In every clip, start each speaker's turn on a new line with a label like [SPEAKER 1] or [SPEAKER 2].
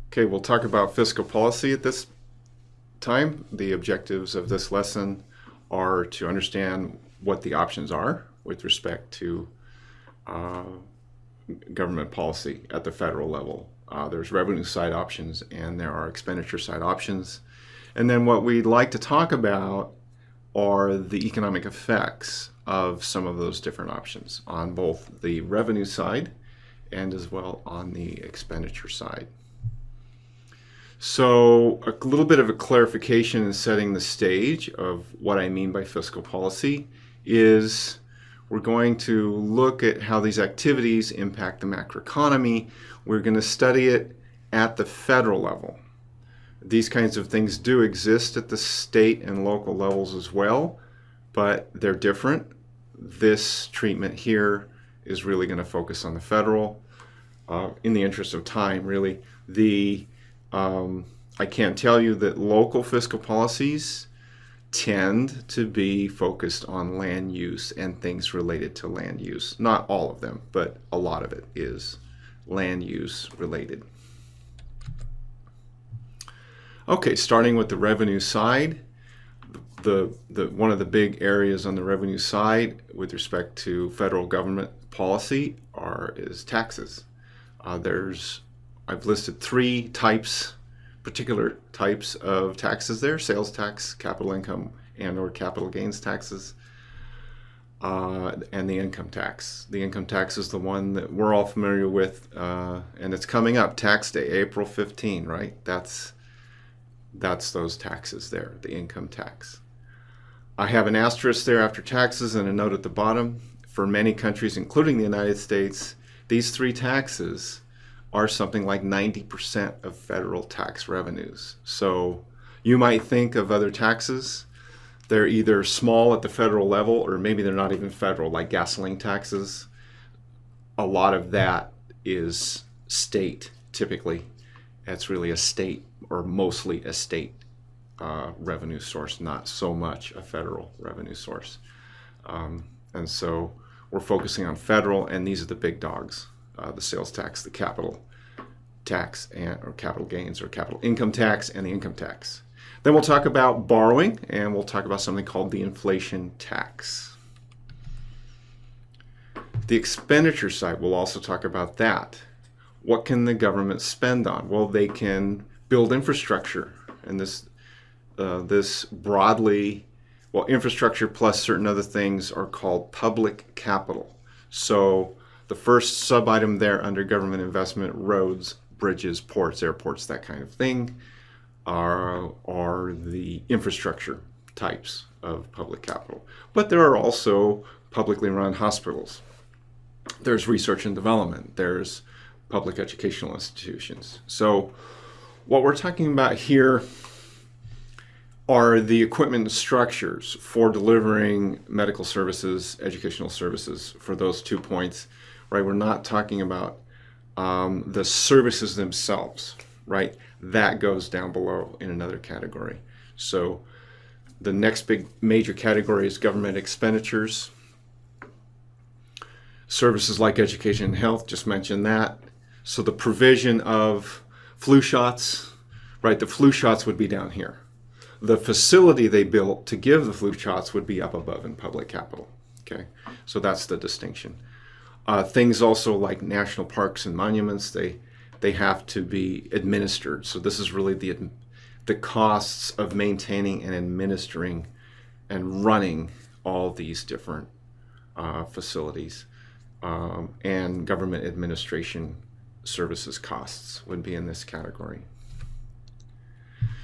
[SPEAKER 1] Okay, we'll talk about fiscal policy at this time. The objectives of this lesson are to understand what the options are with respect to uh, government policy at the federal level. There's revenue side options and there are expenditure side options. And then what we'd like to talk about are the economic effects of some of those different options on both the revenue side and as well on the expenditure side. So a little bit of a clarification in setting the stage of what I mean by fiscal policy is we're going to look at how these activities impact the macroeconomy. We're going to study it at the federal level. These kinds of things do exist at the state and local levels as well, but they're different. This treatment here is really going to focus on the federal. In the interest of time, really, I can't tell you that local fiscal policies tend to be focused on land use and things related to land use. Not all of them, but a lot of it is land use related. Okay, starting with the revenue side, one of the big areas on the revenue side with respect to federal government policy is taxes. I've listed three particular types of taxes there: sales tax, capital income and/or capital gains taxes, and the income tax. The income tax is the one that we're all familiar with, and it's coming up, tax day, April 15, right? That's those taxes there, the income tax. I have an asterisk there after taxes and a note at the bottom. For many countries, including the United States, these three taxes are something like 90% of federal tax revenues. So you might think of other taxes. They're either small at the federal level or maybe they're not even federal, like gasoline taxes. A lot of that is state, typically. It's really a state or mostly a state revenue source, not so much a federal revenue source. And so we're focusing on federal, and these are the big dogs. The sales tax, the capital tax, or capital gains or capital income tax, and the income tax. Then we'll talk about borrowing, and we'll talk about something called the inflation tax. The expenditure side, we'll also talk about that. What can the government spend on? Well, they can build infrastructure, and this broadly, infrastructure plus certain other things are called public capital. So the first sub-item there under government investment, roads, bridges, ports, airports, that kind of thing, are the infrastructure types of public capital. But there are also publicly run hospitals. There's research and development. There's public educational institutions. So what we're talking about here are the equipment and structures for delivering medical services, educational services, for those 2 points. Right, we're not talking about the services themselves, right? That goes down below in another category. So the next big major category is government expenditures. Services like education and health, just mentioned that. So the provision of flu shots, right? The flu shots would be down here. The facility they built to give the flu shots would be up above in public capital, okay? So that's the distinction. Things also like national parks and monuments, they have to be administered. So this is really the costs of maintaining and administering and running all these different facilities. And government administration services costs would be in this category.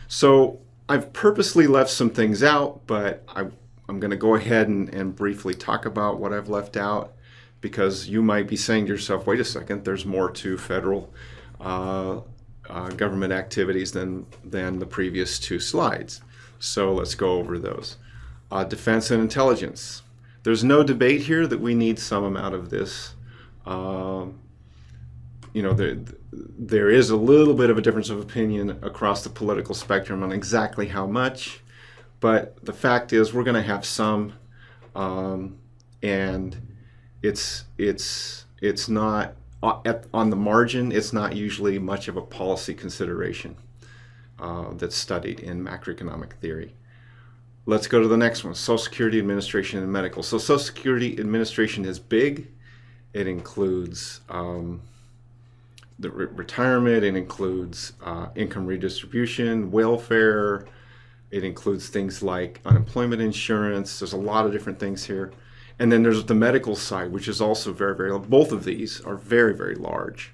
[SPEAKER 1] So I've purposely left some things out, but I'm going to go ahead and briefly talk about what I've left out, because you might be saying to yourself, wait a second, there's more to federal government activities than the previous two slides. So let's go over those. Defense and intelligence. There's no debate here that we need some amount of this. There is a little bit of a difference of opinion across the political spectrum on exactly how much, but the fact is we're going to have some, and it's not on the margin, it's not usually much of a policy consideration that's studied in macroeconomic theory. Let's go to the next one, Social Security Administration and medical. So Social Security Administration is big. It includes the retirement, it includes income redistribution, welfare, it includes things like unemployment insurance. There's a lot of different things here. And then there's the medical side, which is also very, very, both of these are very, very large.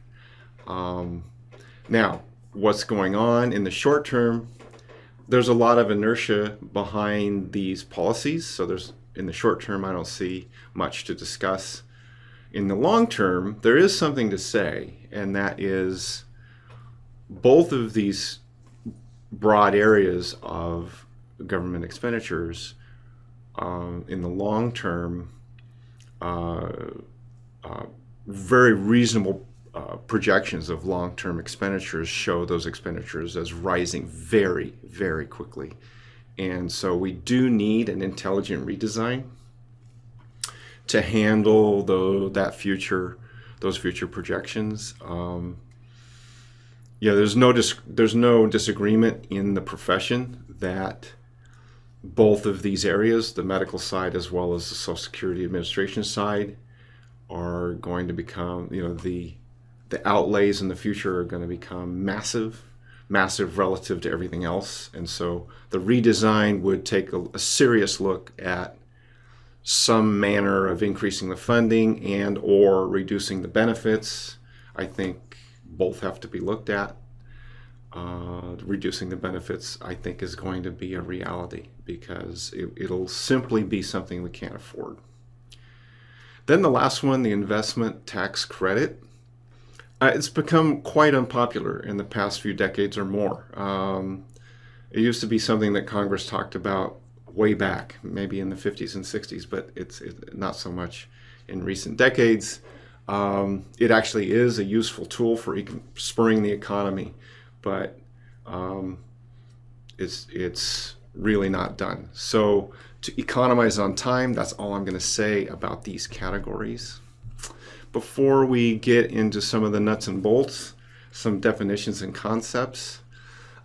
[SPEAKER 1] Now, what's going on in the short term? There's a lot of inertia behind these policies. So in the short term, I don't see much to discuss. In the long term, there is something to say, and that is both of these broad areas of government expenditures in the long term, very reasonable projections of long-term expenditures show those expenditures as rising very, very quickly. And so we do need an intelligent redesign to handle those future projections. There's no disagreement in the profession that both of these areas, the medical side as well as the Social Security Administration side, are going to become, the outlays in the future are going to become massive relative to everything else. And so the redesign would take a serious look at some manner of increasing the funding and or reducing the benefits. I think both have to be looked at. Reducing the benefits, I think, is going to be a reality because it'll simply be something we can't afford. Then the last one, the investment tax credit. It's become quite unpopular in the past few decades or more. It used to be something that Congress talked about way back, maybe in the 50s and 60s, but it's not so much in recent decades. It actually is a useful tool for spurring the economy, but it's really not done. So to economize on time, that's all I'm going to say about these categories. Before we get into some of the nuts and bolts, some definitions and concepts,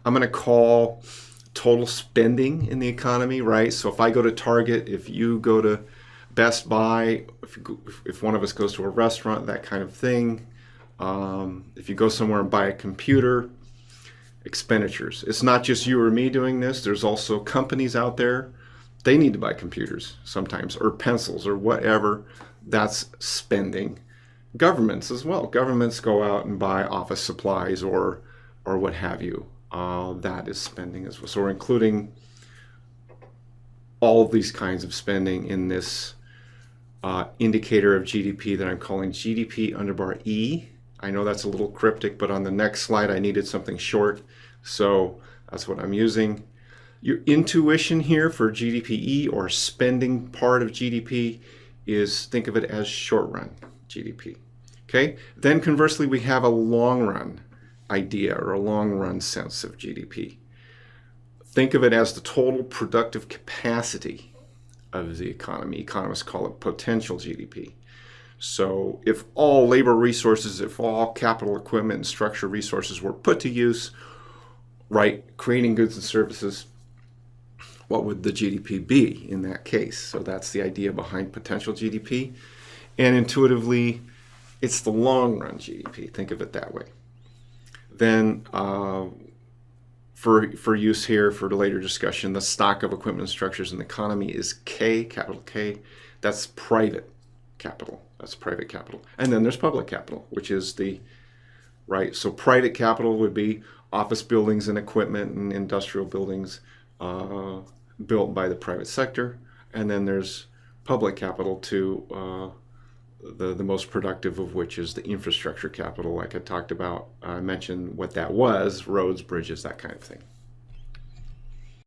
[SPEAKER 1] I'm going to call total spending in the economy, right? So if I go to Target, if you go to Best Buy, if one of us goes to a restaurant, that kind of thing, if you go somewhere and buy a computer, expenditures. It's not just you or me doing this. There's also companies out there. They need to buy computers sometimes, or pencils, or whatever. That's spending. Governments as well. Governments go out and buy office supplies or what have you. That is spending as well. So we're including all of these kinds of spending in this indicator of GDP that I'm calling GDP underbar E. I know that's a little cryptic, but on the next slide I needed something short, so that's what I'm using. Your intuition here for GDPE, or spending part of GDP, is think of it as short run GDP. Okay? Then conversely, we have a long run idea or a long run sense of GDP. Think of it as the total productive capacity of the economy. Economists call it potential GDP. So if all labor resources, if all capital equipment and structure resources were put to use, right, creating goods and services, what would the GDP be in that case? So that's the idea behind potential GDP. And intuitively, it's the long run GDP. Think of it that way. Then for use here for the later discussion, the stock of equipment and structures in the economy is K, capital K. That's private capital. That's private capital. And then there's public capital, which is right. So private capital would be office buildings and equipment and industrial buildings built by the private sector. And then there's public capital to the most productive of which is the infrastructure capital, like I talked about. I mentioned what that was, roads, bridges, that kind of thing.